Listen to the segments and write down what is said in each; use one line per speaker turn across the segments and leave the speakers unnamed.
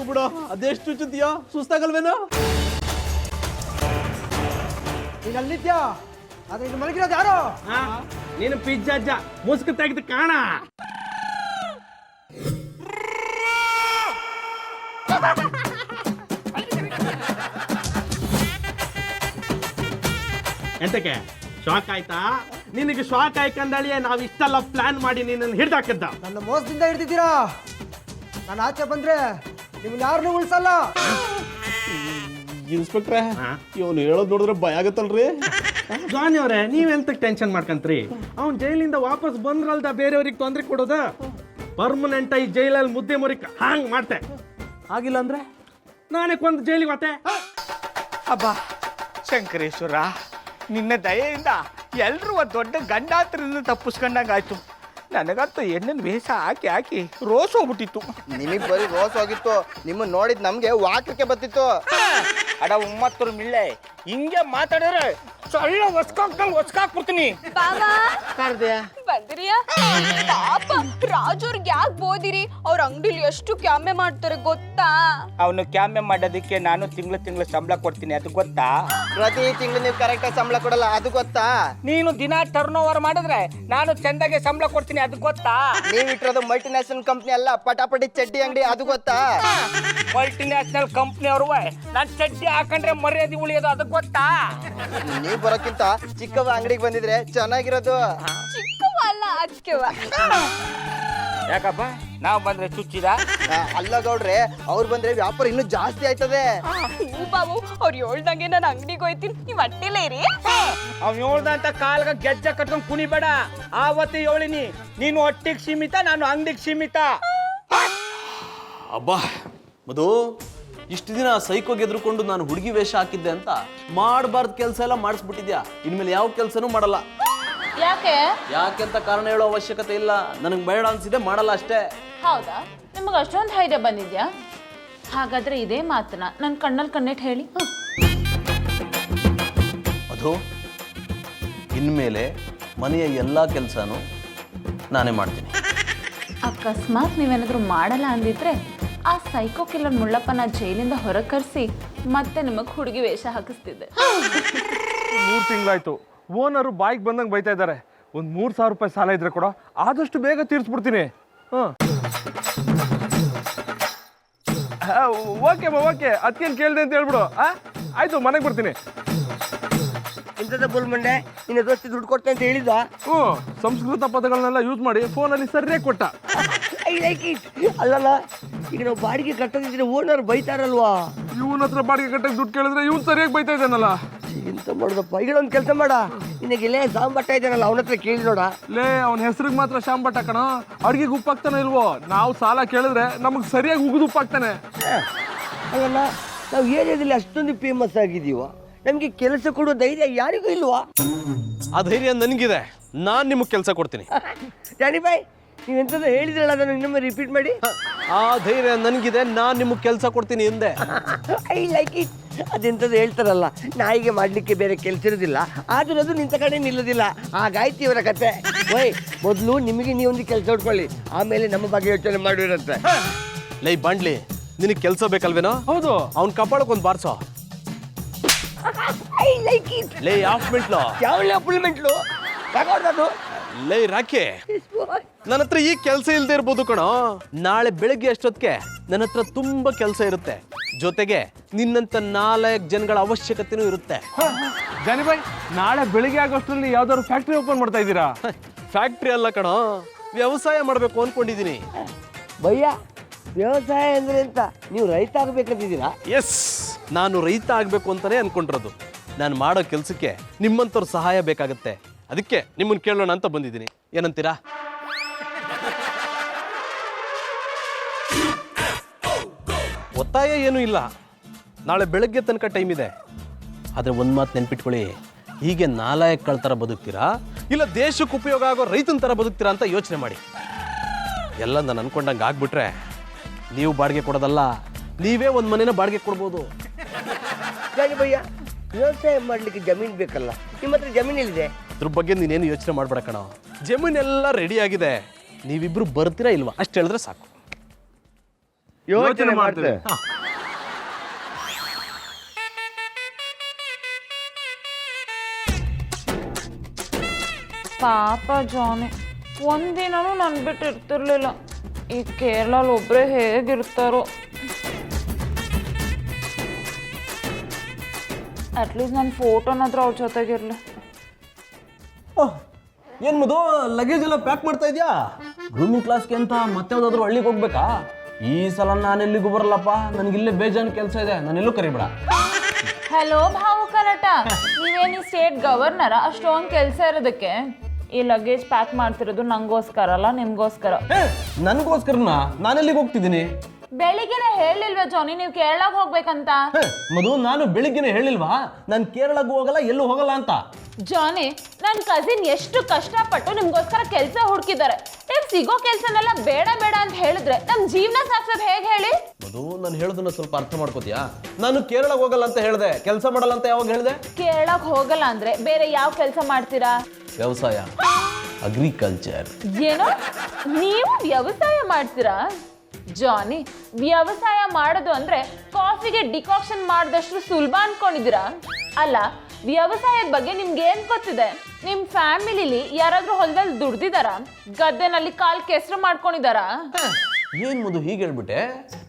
ಮಲ್ಕೊಬಿಡು. ಅದೆಷ್ಟು ಚುಚ್ಚಿದ್ಯಾ, ಸುಸ್ತಾಗಲ್ವೇನೋ?
ನೀನು ಅಲ್ಲಿದ್ಯಾ? ಆದ್ರೆ ಇದು ಮಲಗಿರೋದು ಯಾರು?
ನೀನು ಪಿಜ್ಜಾಜ್ಜ ಮುಸ್ಕು ತೆಗೆದು ಕಾಣ. ಎಂತಕ್ಕೆ ಶಾಕ್ ಆಯ್ತಾ? ನಿನಗೆ ಶಾಕ್ ಆಯ್ಕಂದಳಿಯೇ ನಾವು ಇಷ್ಟೆಲ್ಲ ಪ್ಲಾನ್ ಮಾಡಿ ನಿನ್ನನ್ನು ಹಿಡ್ದಾಕಿದ್ದ.
ನನ್ನ ಮೋಸದಿಂದ ಹಿಡ್ದಿದ್ದೀರಾ. ನಾನು ಆಚೆ ಬಂದ್ರೆ ನಿಮ್ಗೆ ಯಾರನ್ನೂ ಉಳಿಸಲ್ಲ.
ಇನ್ಸ್ಪೆಕ್ಟ್ರೆ, ಇವನು ಹೇಳೋದು ನೋಡಿದ್ರೆ ಭಯ ಆಗತ್ತಲ್ರಿ.
ಜಾನಿ ಅವರೇ, ನೀವೆಂತ ಟೆನ್ಷನ್ ಮಾಡ್ಕಂತ್ರಿ? ಅವ್ನು ಜೈಲಿಂದ ವಾಪಸ್ ಬಂದ್ರಲ್ದ ಬೇರೆಯವ್ರಿಗೆ ತೊಂದರೆ ಕೊಡೋದ? ಪರ್ಮನೆಂಟ್ ಆಗಿ ಜೈಲಲ್ಲಿ ಮುದ್ದೆ ಮುರಿಕ ಹಾಂಗ್ ಮಾಡ್ತೆ.
ಆಗಿಲ್ಲ ಅಂದ್ರೆ
ನಾನೇ ಕೊಂದು ಜೈಲಿಗೆ ಹೋತೆ.
ಅಬ್ಬಾ ಶಂಕರೇಶ್ವರ, ನಿನ್ನ ದಯೆಯಿಂದ ಎಲ್ರೂ ಒಂದು ದೊಡ್ಡ ಗಂಡಾಂತರದಿಂದ ತಪ್ಪಿಸ್ಕೊಂಡಂಗಾಯ್ತು. ನನಗಂತೂ ಹೆಣ್ಣಿನ ವೇಷ ಹಾಕಿ ಹಾಕಿ ರೋಸ್ ಹೋಗ್ಬಿಟ್ಟಿತ್ತು.
ನಿಮಗೆ ಬರೀ ರೋಸ್ ಹೋಗಿತ್ತು, ನಿಮ್ಮನ್ನ ನೋಡಿದ್ ನಮ್ಗೆ ವಾಕ್ರಕ್ಕೆ ಬತ್ತಿತ್ತು.
ಅಡ ಉಮ್ಮತ್ತರು ಮಿಳ್ಳೆ, ಹಿಂಗೆ ಮಾತಾಡಿದ್ರೆ ಸೊಳ್ಳೆ ಒಸ್ಕಾಕ್ಬಿಡ್ತೀನಿ.
ಬಂದ್ರಿಯಾ? ಪಾಪ ರಾಜವ್ರಿಗೆ ಯಾಕೆ ಬೋದಿರಿ? ಅವ್ರ ಅಂಗಡಿಲಿ ಎಷ್ಟು ಕ್ಯಾಮೆ ಮಾಡ್ತಾರೆ ಗೊತ್ತಾ?
ಅವನು ಕ್ಯಾಮೆ ಮಾಡೋದಕ್ಕೆ ನಾನು ತಿಂಗಳು ಸಂಬಳ ಕೊಡ್ತೀನಿ, ಅದು ಗೊತ್ತಾ?
ಪ್ರತಿ ತಿಂಗಳು ನೀವು ಕರೆಕ್ಟಾಗಿ ಸಂಬಳ ಕೊಡಲ್ಲ, ಅದು ಗೊತ್ತಾ?
ನೀನು ದಿನ ಟರ್ನ್ ಓವರ್ ಮಾಡಿದ್ರೆ ನಾನು ಚಂದಾಗೆ ಸಂಬಳ ಕೊಡ್ತೀನಿ, ಅದು ಗೊತ್ತಾ?
ನೀವ್ ಇಟ್ಟಿರೋದು ಮಲ್ಟಿ ನ್ಯಾಷನಲ್ ಕಂಪ್ನಿ ಅಲ್ಲ, ಪಟಾಪಟಿ ಚಡ್ಡಿ ಅಂಗಡಿ, ಅದು ಗೊತ್ತಾ?
ಮಲ್ಟಿ ನ್ಯಾಷನಲ್ ಕಂಪ್ನಿ ಅವರು ನಾನು ಚಡ್ಡಿ ಹಾಕೊಂಡ್ರೆ ಮರ್ಯಾದೆ ಉಳಿಯೋದು, ಅದು ಗೊತ್ತಾ?
ನೀವ್ ಬರೋಕ್ಕಿಂತ ಚಿಕ್ಕವ ಅಂಗಡಿಗೆ ಬಂದಿದ್ರೆ ಚೆನ್ನಾಗಿರೋದು.
ಚಿಕ್ಕವ ಅಲ್ಲ, ಅಜ್ಕವ.
ಯಾಕಪ್ಪ ನಾವು ಬಂದ್ರೆ ಚುಚ್ಚಿದ?
ಅಲ್ಲ ಗೌಡ್ರೆ, ಅವ್ರು ಬಂದ್ರೆ ವ್ಯಾಪಾರ ಇನ್ನೂ ಜಾಸ್ತಿ ಆಯ್ತದೆ.
ಹೂ ಬಾಬು, ಅವ್ರು ಹೇಳ್ದಂಗೆ ನಾನು ಅಂಗಡಿಗೆ ಹೋಯ್ತೀನಿ, ನೀವ್ ಅಟ್ಟಿಲೇ ಇರಿ.
ಅವ್ನು ಹೇಳ್ದಂತ ಕಾಲ್ಗ ಗೆಜ್ಜೆ ಕಟ್ಕೊಂಡ್ ಕುಣಿಬೇಡ. ಆವತ್ತು ಹೇಳಿನಿ, ನೀನು ಒಟ್ಟಿಗೆ ಸೀಮಿತ, ನಾನು ಅಂಗಡಿಗೆ ಸೀಮಿತ.
ಅಬ್ಬಾ ಮಧು, ಇಷ್ಟು ದಿನ ಸೈಕೋಗೆ ಎದುರುಕೊಂಡು ನಾನು ಹುಡುಗಿ ವೇಷ ಹಾಕಿದ್ದೆ ಅಂತ ಮಾಡಬಾರ್ದು ಕೆಲಸ ಎಲ್ಲ ಮಾಡಿಸ್ಬಿಟ್ಟಿದ್ಯಾ. ಇನ್ಮೇಲೆ ಯಾವ ಕೆಲಸನೂ ಮಾಡಲ್ಲ. ಯಾಕೆಂತ ಕಾರಣ ಹೇಳೋ ಅವಶ್ಯಕತೆ ಇಲ್ಲ. ನನಗೆ ಬೇಡ ಅನ್ಸಿದೆ, ಮಾಡಲ್ಲ ಅಷ್ಟೇ.
ಹೌದಾ? ನಿಮಗೆ ಅಷ್ಟೊಂದು ಧೈರ್ಯ ಬಂದಿದ್ಯಾ? ಹಾಗಾದ್ರೆ ಇದೇ ಮಾತನ್ನ ನನ್ನ ಕಣ್ಣಲ್ಲಿ ಕಣ್ಣಿಟ್ಟು ಹೇಳಿ.
ಅದು ಇನ್ಮೇಲೆ ಮನೆಯ ಎಲ್ಲ ಕೆಲಸನೂ ನಾನೇ ಮಾಡ್ತೀನಿ.
ಅಕಸ್ಮಾತ್ ನೀವೇನಾದ್ರೂ ಮಾಡಲ್ಲ ಅಂದಿದ್ರೆ ಆ ಸೈಕೋ ಕಿಲ್ಲರ್ ಮುಳ್ಳಪ್ಪನ ಜೈಲಿಂದ ಹೊರ ಕರೆಸಿ ಮತ್ತೆ ನಿಮಗೆ ಹುಡುಗಿ ವೇಷ ಹಾಕಿಸ್ತಿದ್ದೆ.
3 ತಿಂಗಳಾಯ್ತು, ಓನರು ಬಾಯಿಗೆ ಬಂದಂಗೆ ಬೈತಾ ಇದ್ದಾರೆ. ಒಂದು 3,000 ರೂಪಾಯಿ ಸಾಲ ಇದ್ರೆ ಕೂಡ ಆದಷ್ಟು ಬೇಗ ತೀರಿಸ್ಬಿಡ್ತೀನಿ. ಓಕೆ ಓಕೆ, ಅದಕ್ಕೇನು ಕೇಳಿದೆ ಅಂತ ಹೇಳ್ಬಿಡು. ಆಯ್ತು, ಮನೆಗೆ ಬರ್ತೀನಿ.
ಇಂಥದ್ದ ಬೋಲ್ ಮಂಡೆ, ನಿನ್ನ ದೋಸ್ತಿ ದುಡ್ಡು ಕೊಡ್ತೇನೆ ಅಂತ ಹೇಳಿದ.
ಸಂಸ್ಕೃತ ಪದಗಳನ್ನೆಲ್ಲ ಯೂಸ್ ಮಾಡಿ ಫೋನಲ್ಲಿ ಸರಿಯಾಗಿ ಕೊಟ್ಟ.
I like it. ಅಲ್ಲಲ್ಲ, ಈಗ ನಾವು ಬಾಡಿಗೆ ಕಟ್ಟೋದಿದ್ರೆ ಓನರ್ ಬೈತಾರಲ್ವಾ?
ಇವನ ಹತ್ರ ಬಾಡಿಗೆ ಕಟ್ಟಕ್ಕೆ ದುಡ್ಡು ಕೇಳಿದ್ರೆ ಇವ್ನು ಸರಿಯಾಗಿ ಬೈತಾ ಇದ್ದಾನಲ್ಲ.
ಎಂತ ಮಾಡೋದಪ್ಪ? ಈಗ ಒಂದು ಕೆಲಸ ಮಾಡ, ನಿನಗೆ ಇಲ್ಲೇ ಸಾಂಬಟ್ಟ ಇದ್ದಾನಲ್ಲ, ಅವನ ಹತ್ರ ಕೇಳಿ ನೋಡ.
ಲೇ, ಅವನ ಹೆಸರಿಗೆ ಮಾತ್ರ ಶಾಂಬಟ್ಟ ಕಣ, ಅಡ್ಗೆಗೆ ಉಪ್ಪು ಹಾಕ್ತಾನೆ ಇಲ್ವೋ? ನಾವು ಸಾಲ ಕೇಳಿದ್ರೆ ನಮಗೆ ಸರಿಯಾಗಿ ಉಗಿದು ಉಪ್ಪು ಹಾಕ್ತಾನೆ.
ಅಲ್ಲ, ನಾವು ಏರಿಯಾದಲ್ಲಿ ಅಷ್ಟೊಂದು ಫೇಮಸ್ ಆಗಿದೀವ, ನಮಗೆ ಕೆಲಸ ಕೊಡೋ ಧೈರ್ಯ ಯಾರಿಗೂ ಇಲ್ವಾ?
ಆ ಧೈರ್ಯ ನನಗಿದೆ, ನಾನು ನಿಮಗೆ ಕೆಲಸ ಕೊಡ್ತೀನಿ.
ಜಾನಿ ಬಾಯ್, ನೀವೆಂಥದ್ದು ಹೇಳಿದ್ರಲ್ಲ, ಅದನ್ನು ಇನ್ನೊಮ್ಮೆ ರಿಪೀಟ್ ಮಾಡಿ.
ಆ ಧೈರ್ಯ ನನಗಿದೆ, ನಾನು ನಿಮಗೆ ಕೆಲಸ ಕೊಡ್ತೀನಿ ಹಿಂದೆ.
I like it. ಅದೆಂಥದ್ದು ಹೇಳ್ತಾರಲ್ಲ, ನಾಯಿಗೆ ಮಾಡಲಿಕ್ಕೆ ಬೇರೆ ಕೆಲಸ ಇರೋದಿಲ್ಲ, ಆದರೂ ಅದು ನಿಂತ ಕಡೆ ನಿಲ್ಲೋದಿಲ್ಲ. ಹಾಗಾಯ್ತು ಇವರ ಕತೆ. ಓಯ್, ಮೊದಲು ನಿಮಗೆ ನೀವೊಂದು ಕೆಲಸ ಹೊಡ್ಕೊಳ್ಳಿ, ಆಮೇಲೆ ನಮ್ಮ ಬಗ್ಗೆ ಯೋಚನೆ ಮಾಡಿರುತ್ತೆ.
ಲೈ ಬಾಂಡ್ಲಿ, ನಿನಗೆ ಕೆಲಸ ಬೇಕಲ್ವೇನೋ?
ಹೌದು.
ಅವ್ನ ಕಪಾಳಕ್ಕೊಂದು ಬಾರ್ಸೋ.
I like it.
ಲೈ ಆಫ್ ಮಿಂಟ್ಲು.
ಯಾವ ಅಪ್ಲಿಮೆಂಟ್ಲು ಯಾಕದು?
ಲೈ ರಾಕಿ, ನನ್ನ ಹತ್ರ ಈ ಕೆಲಸ ಇಲ್ಲದೆ ಇರ್ಬೋದು ಕಣೋ. ನಾಳೆ ಬೆಳಗ್ಗೆ ಅಷ್ಟೊತ್ತಿಗೆ ನನ್ನ ಹತ್ರ ತುಂಬಾ ಕೆಲಸ ಇರುತ್ತೆ, ಜೊತೆಗೆ ನಿನ್ನಂತ 4 ಜನಗಳ ಅವಶ್ಯಕತೆನೂ ಇರುತ್ತೆ.
ಜಾನಿಬಾಯ್, ನಾಳೆ ಬೆಳಿಗ್ಗೆ ಆಗೋಷ್ಟರಲ್ಲಿ ಯಾವ್ದಾದ್ರು ಫ್ಯಾಕ್ಟ್ರಿ ಓಪನ್ ಮಾಡ್ತಾ ಇದ್ದೀರಾ?
ಫ್ಯಾಕ್ಟ್ರಿ ಅಲ್ಲ ಕಣೋ, ವ್ಯವಸಾಯ ಮಾಡಬೇಕು ಅನ್ಕೊಂಡಿದ್ದೀನಿ.
ಭಯ್ಯ, ವ್ಯವಸಾಯ ಅಂದ್ರೆ ಎಂತ? ನೀವು ರೈತ ಆಗ್ಬೇಕಂತಿದ್ದೀರಾ?
ಎಸ್, ನಾನು ರೈತ ಆಗಬೇಕು ಅಂತಾನೆ ಅನ್ಕೊಂಡಿರೋದು. ನಾನು ಮಾಡೋ ಕೆಲಸಕ್ಕೆ ನಿಮ್ಮಂಥವ್ರ ಸಹಾಯ ಬೇಕಾಗುತ್ತೆ, ಅದಕ್ಕೆ ನಿಮ್ಮನ್ನು ಕೇಳೋಣ ಅಂತ ಬಂದಿದ್ದೀನಿ. ಏನಂತೀರಾ? ಒತ್ತಾಯ ಏನೂ ಇಲ್ಲ, ನಾಳೆ ಬೆಳಗ್ಗೆ ತನಕ ಟೈಮ್ ಇದೆ. ಆದರೆ ಒಂದು ಮಾತು ನೆನ್ಪಿಟ್ಕೊಳ್ಳಿ, ಹೀಗೆ ನಾಲಾಯಕಗಳ ಥರ ಬದುಕ್ತೀರಾ ಇಲ್ಲ ದೇಶಕ್ಕೆ ಉಪಯೋಗ ಆಗೋ ರೈತನ ಥರ ಬದುಕ್ತೀರಾ ಅಂತ ಯೋಚನೆ ಮಾಡಿ. ಎಲ್ಲ ನಾನು ಅನ್ಕೊಂಡಂಗೆ ಆಗ್ಬಿಟ್ರೆ ನೀವು ಬಾಡಿಗೆ ಕೊಡೋದಲ್ಲ, ನೀವೇ ಒಂದು ಮನೇನ ಬಾಡಿಗೆ ಕೊಡ್ಬೋದು.
ಜಾನಿ ಭಯ್ಯ, ವ್ಯವಸಾಯ ಮಾಡ್ಲಿಕ್ಕೆ ಜಮೀನು ಬೇಕಲ್ಲ, ನಿಮ್ಮ ಹತ್ರ ಜಮೀನಿದೆ?
ಅದ್ರ ಬಗ್ಗೆ ನೀನೇನು ಯೋಚನೆ ಮಾಡ್ಬೇಡ ಕಣ, ಜಮೀನೆಲ್ಲ ರೆಡಿ ಆಗಿದೆ. ನೀವಿಬ್ರು ಬರ್ತೀರಾ ಇಲ್ವಾ ಅಷ್ಟು ಹೇಳಿದ್ರೆ ಸಾಕು.
ಯೋಚನೆ ಮಾಡ್ತೇವೆ.
ಪಾಪ ಜಾನಿ ಒಂದಿನೂ ನನ್ ಬಿಟ್ಟು ಇರ್ತಿರ್ಲಿಲ್ಲ. ಈ ಕೇರಳಲ್ಲಿ ಒಬ್ಬರೇ ಹೇಗಿರ್ತಾರೋ. ಅಟ್ಲೀಸ್ಟ್ ನನ್ನ ಫೋಟೋನಾದ್ರೂ ಅವ್ರ ಜೊತೆಗಿರಲಿ.
ಏನು ಮದು ಲಗೇಜ್ ಎಲ್ಲ ಪ್ಯಾಕ್ ಮಾಡ್ತಾ ಇದೆಯಾ? ಗ್ರೂಮಿಂಗ್ ಕ್ಲಾಸ್ಗೆ ಅಂತ ಮತ್ತೆ ಯಾವ್ದಾದ್ರು ಹಳ್ಳಿಗೆ ಹೋಗ್ಬೇಕಾ? ಈ ಸಲ ನಾನೆಲ್ಲಿಗೂ ಬರಲ್ಲಪ್ಪ, ನನಗಿಲ್ಲೇ ಬೇಜಾನ್ ಕೆಲಸ ಇದೆ, ನಾನೆಲ್ಲೂ ಕರಿಬೇಡ.
ಹಲೋ ಭಾವುಕ ನಟ, ನೀವೇನು ಸ್ಟೇಟ್ ಗವರ್ನರ? ಅಷ್ಟೊಂದು ಕೆಲಸ ಇರೋದಕ್ಕೆ? ಈ ಲಗೇಜ್ ಪ್ಯಾಕ್ ಮಾಡ್ತಿರೋದು ನಂಗೋಸ್ಕರ ಅಲ್ಲ, ನಿಮ್ಗೋಸ್ಕರ.
ನನಗೋಸ್ಕರನಾ? ನಾನೆಲ್ಲಿಗೆ ಹೋಗ್ತಿದ್ದೀನಿ?
ಬೆಳಿಗ್ಗೆನೆ ಹೇಳಿಲ್ವಾ ಜಾನಿ ನೀವು ಕೇರಳಕ್ಕೆ ಹೋಗ್ಬೇಕಂತ?
ಮದು ನಾನು ಬೆಳಿಗ್ಗೆನೆ ಹೇಳಿಲ್ವಾ ನಾನು ಕೇರಳಗೂ ಹೋಗಲ್ಲ ಎಲ್ಲೂ ಹೋಗಲ್ಲ ಅಂತ?
ಜಾನಿ, ನನ್ನ ಕಸಿನ್ ಎಷ್ಟು ಕಷ್ಟಪಟ್ಟು ನಿಮ್ಗೋಸ್ಕರ ಕೆಲಸ ಹುಡುಕಿದ್ದಾರೆ. ನೀವು ಸಿಗೋ ಕೆಲಸನೆಲ್ಲ ಬೇಡ ಬೇಡ ಅಂತ ಹೇಳಿದ್ರೆ ನಮ್ಮ ಜೀವನ ಸಾಗಿಸೋದು ಹೇಗೆ ಹೇಳಿ?
ಮದು ನಾನು ಹೇಳೋದನ್ನ ಸ್ವಲ್ಪ ಅರ್ಥ ಮಾಡ್ಕೋತೀಯಾ? ನಾನು ಕೇರಳಕ್ಕೆ ಹೋಗಲ್ಲ ಅಂತ ಹೇಳಿದೆ, ಕೆಲಸ ಮಾಡಲ್ಲ ಅಂತ ಯಾವಾಗ ಹೇಳಿದೆ?
ಕೇರಳಕ್ಕೆ ಹೋಗಲ್ಲ ಅಂದ್ರೆ ಬೇರೆ ಯಾವ ಕೆಲಸ ಮಾಡ್ತೀರಾ?
ವ್ಯವಸಾಯ, ಅಗ್ರಿಕಲ್ಚರ್.
ಏನೋ ನೀವು ವ್ಯವಸಾಯ ಮಾಡ್ತೀರಾ? ಜಾನಿ, ವ್ಯವಸಾಯ ಮಾಡೋದು ಅಂದ್ರೆ ಕಾಫಿಗೆ ಡಿಕಾಕ್ಷನ್ ಮಾಡಿದಷ್ಟು ಸುಲಭ ಅನ್ಕೊಂಡಿದ್ದೀರಾ? ಅಲ್ಲ, ವ್ಯವಸಾಯದ ಬಗ್ಗೆ ನಿಮ್ಗೆ ಏನ್ ಗೊತ್ತಿದೆ? ನಿಮ್ ಫ್ಯಾಮಿಲಿಲಿ ಯಾರಾದ್ರೂ ಹೊಲದಲ್ಲಿ ದುಡ್ದಿದಾರ? ಗದ್ದೆನಲ್ಲಿ ಕಾಲ್ ಕೆಸರು ಮಾಡ್ಕೊಂಡಿದಾರ?
ಏನ್ ಮದು ಹೀಗೆ ಹೇಳ್ಬಿಟ್ಟೆ?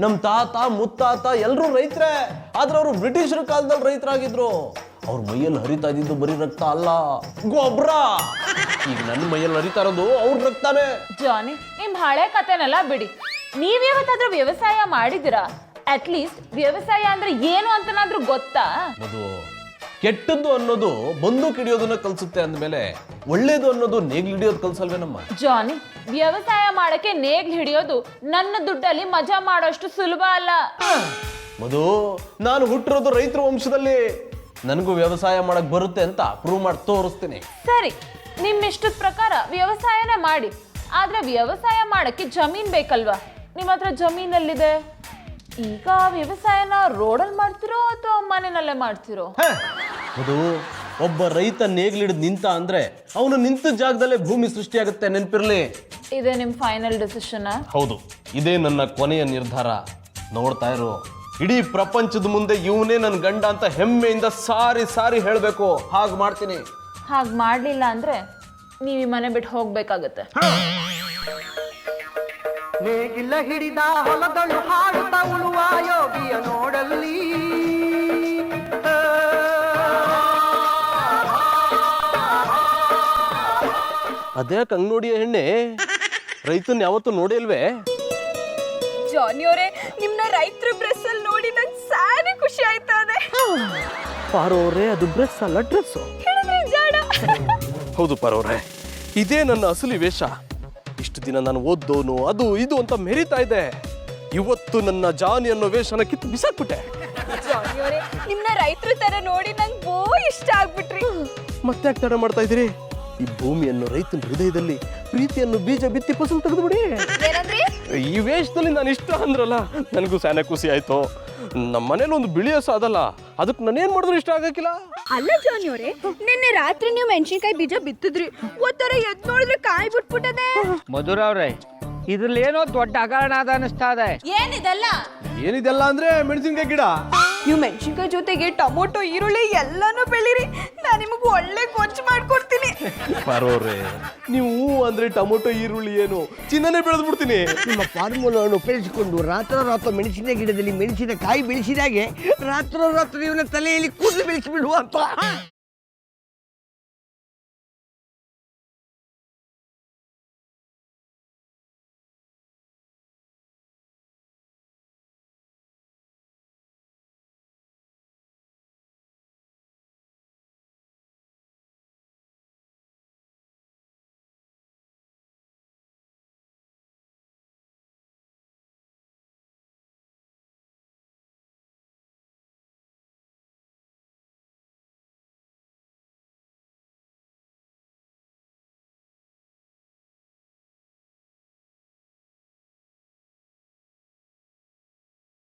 ನಮ್ ತಾತ ಮುತ್ತಾತ ಎಲ್ರೂ ರೈತರೇ, ಆದ್ರೆ ಅವರು ಬ್ರಿಟಿಷರ ಕಾಲದಲ್ಲಿ ರೈತರಾಗಿದ್ರು. ಅವ್ರ ಮೈಯಲ್ಲಿ ಹರಿತಾ ಇದ್ದಿದ್ದು ಬರೀ ರಕ್ತ ಅಲ್ಲ, ಗೊಬ್ಬರ. ಈಗ ನನ್ನ ಮೈಯಲ್ಲಿ ಹರಿತಾ ಇರೋದು ಅವ್ರ ರಕ್ತಾನೆ.
ಜಾನಿ, ನಿಮ್ ಹಳೆ ಕತೆನೆಲ್ಲ ಬಿಡಿ. ನೀವ್ ಯಾವತ್ತಾದ್ರೂ ವ್ಯವಸಾಯ ಮಾಡಿದಿರಾ? ಅಟ್ಲೀಸ್ಟ್ ವ್ಯವಸಾಯ ಅಂದ್ರೆ ಏನು ಅಂತನಾದ್ರೂ ಗೊತ್ತಾ?
ಮದು, ಕೆಟ್ಟದ್ದು ಅನ್ನೋದು ಬಂದೂಕ್ ಹಿಡಿಯೋದನ್ನ ಕಲ್ಸುತ್ತೆ ಅಂದ್ಮೇಲೆ ಒಳ್ಳೇದು ಅನ್ನೋದು ನೇಗ್ಲು ಹಿಡಿಯೋದು ಕಲ್ಸಲ್ವೇನಮ್ಮ?
ಜಾನಿ, ವ್ಯವಸಾಯ ಮಾಡಕ್ಕೆ ನೇಗ್ಲು ಹಿಡಿಯೋದು ನನ್ನ ದುಡ್ಡಲ್ಲಿ ಮಜಾ ಮಾಡೋಷ್ಟು ಸುಲಭ ಅಲ್ಲ.
ಮದು, ನಾನು ಹುಟ್ಟಿರೋದು ರೈತರ ವಂಶದಲ್ಲಿ, ನನಗೂ ವ್ಯವಸಾಯ ಮಾಡಕ್ ಬರುತ್ತೆ ಅಂತ ಪ್ರೂವ್ ಮಾಡಿ ತೋರಿಸ್ತೀನಿ.
ಸರಿ, ನಿಮ್ ಇಷ್ಟದ ಪ್ರಕಾರ ವ್ಯವಸಾಯನೇ ಮಾಡಿ. ಆದ್ರೆ ವ್ಯವಸಾಯ ಮಾಡಕ್ಕೆ ಜಮೀನ್ ಬೇಕಲ್ವಾ? ನಿಮ್ಮ ಹತ್ರ ಜಮೀನಲ್ಲಿದೆ. ಈಗ ವ್ಯವಸಾಯನ ರೋಡಲ್ಲಿ ಮಾಡ್ತಿರೋ ಅಥವಾ ಮನೆಯಲ್ಲೇ ಮಾಡ್ತಿರೋ?
ಅದು ಒಬ್ಬ ರೈತ ನೇಗ್ಲಿಡಿದ್ ನಿಂತ ಅಂದ್ರೆ ಅವನು ನಿಂತ ಜಾಗದಲ್ಲೇ ಭೂಮಿ ಸೃಷ್ಟಿಯಾಗುತ್ತೆ, ನೆನಪಿರ್ಲಿ.
ಇದೇ ನಿಮ್ ಫೈನಲ್ ಡಿಸಿಷನ್?
ಹೌದು, ಇದೇ ನನ್ನ ಕೊನೆಯ ನಿರ್ಧಾರ. ನೋಡ್ತಾ ಇರು, ಇಡೀ ಪ್ರಪಂಚದ ಮುಂದೆ ಇವನೇ ನನ್ನ ಗಂಡ ಅಂತ ಹೆಮ್ಮೆಯಿಂದ ಸಾರಿ ಸಾರಿ ಹೇಳ್ಬೇಕು. ಹಾಗೆ ಮಾಡ್ತೀನಿ.
ಹಾಗೆ ಮಾಡ್ಲಿಲ್ಲ ಅಂದ್ರೆ ನೀವು ಈ ಮನೆ ಬಿಟ್ಟು ಹೋಗ್ಬೇಕಾಗತ್ತೆ.
ನೇಗಿಲ ಹಿಡಿದ ಹೊಲದಳು ಹಾಡುತ್ತ ಉಳುವ ಯೋಗಿಯ ನೋಡಲ್ಲಿ
ಅದೇ ಕಂಗ್ನೋಡಿಯ ಹೆಣ್ಣೆ, ರೈತನ್ ಯಾವತ್ತೂ ನೋಡೇ ಇಲ್ವೇ?
ಜಾನಿ ಅವರೇ, ನಿಮ್ನ ರೈತರ ಬ್ರೆಸ್ ಅಲ್ಲಿ ನೋಡಿ ನಂಗೆ ಸಾರಿ ಖುಷಿ ಆಯ್ತಾ ಇದೆ.
ಪಾರೋರೆ, ಅದು ಡ್ರೆಸ್ ಅಲ್ಲ, ಡ್ರೆಸ್. ಹೌದು ಪಾರೋರೆ, ಇದೇ ನನ್ನ ಅಸಲಿ ವೇಷ. ಇಷ್ಟು ದಿನ ನಾನು ಓದ್ದೋನು ಅದು ಇದು ಅಂತ ಮೆರಿತಾ ಇದೆ. ಇವತ್ತು ನನ್ನ ಜಾನಿ ಅನ್ನೋ ವೇಷನ ಕಿತ್ತು ಬಿಸಾಕ್ಬಿಟ್ಟೆ.
ಜಾನಿ ಅವರೇ, ನಿಮ್ನ ರೈತರ ತರ ನೋಡಿ ನಂಗೆ ಬೋ ಇಷ್ಟ ಆಗ್ಬಿಟ್ರಿ.
ಮತ್ತೆ ಯಾಕೆ ತಡ ಮಾಡ್ತಾ ಇದ್ದೀರಿ? ಈ ಭೂಮಿಯನ್ನು ರೈತನ ಹೃದಯದಲ್ಲಿ ಪ್ರೀತಿಯನ್ನು ಬೀಜ ಬಿತ್ತಿ ಫಸಲು ತೆಗೆದು ಬಿಡಿ.
ಏನಂದ್ರಿ?
ಈ ವೇಷದಲ್ಲಿ ನಾನು ಇಷ್ಟ ಅಂದ್ರಲ್ಲ, ನನಗೂ ಸ್ಯಾನೆ ಖುಷಿ ಆಯ್ತು. ನಮ್ಮ ಮನೇಲಿ ಒಂದು ಬಿಳಿ ಹಸು ಅದಲ್ಲ, ಅದಕ್ಕೆ ನಾನೇನ್ ಮಾಡಿದ್ರು ಇಷ್ಟ ಆಗಕ್ಕಿಲ್ಲ.
ಅಲ್ಲ ಜಾನಿ ಅವರೇ, ನಿನ್ನೆ ರಾತ್ರಿ ನೀವು ಮೆಣಸಿನ್ಕಾಯಿ ಬೀಜ ಬಿತ್ತಿದ್ರಿ, ಒತ್ತರ ಎದ್ ನೋಡಿದ್ರೆ ಕಾಯಿ ಬಿಟ್ಬಿಟ್ಟದೆ.
ಮಧುರ ಅವ್ರೆ, ಇದ್ರಲ್ಲಿ ಏನೋ ದೊಡ್ಡ ಹಗರಣ ಅದ ಅನಿಸ್ತಾ ಇದೆ.
ಏನಿದೆಲ್ಲ?
ಏನಿದೆಲ್ಲ ಅಂದ್ರೆ ಮೆಣಸಿನ್ಕಾಯಿ ಗಿಡ.
ನೀವು ಮೆಣಸಿನ್ಕಾಯಿ ಜೊತೆಗೆ ಟೊಮೊಟೊ, ಈರುಳ್ಳಿ ಎಲ್ಲಾನು ಬೆಳೀರಿ, ನಾನು ನಿಮಗೆ ಒಳ್ಳೆ ಗೊಜ್ಜು ಮಾಡ್ಕೊಡ್ತೀನಿ.
ಬರೋರೆ, ನೀವು ಅಂದ್ರೆ ಟೊಮೊಟೊ ಈರುಳ್ಳಿ ಏನು ಚಿನ್ನನೇ ಬೆಳೆದು ಬಿಡ್ತೀನಿ.
ನಿಮ್ಮ ಫಾರ್ಮುಲಾವನ್ನು ಉಪಯೋಗಿಸಿಕೊಂಡು ರಾತ್ರೋರಾತ್ರ ಮೆಣಸಿನ ಗಿಡದಲ್ಲಿ ಮೆಣಸಿನ ಕಾಯಿ ಬೆಳೆಸಿದಾಗೆ ರಾತ್ರೋರಾತ್ರ ಇವನ ತಲೆಯಲ್ಲಿ ಕೂದಲು ಬೆಳೆಸಿಬಿಡುವ ಅಂತ.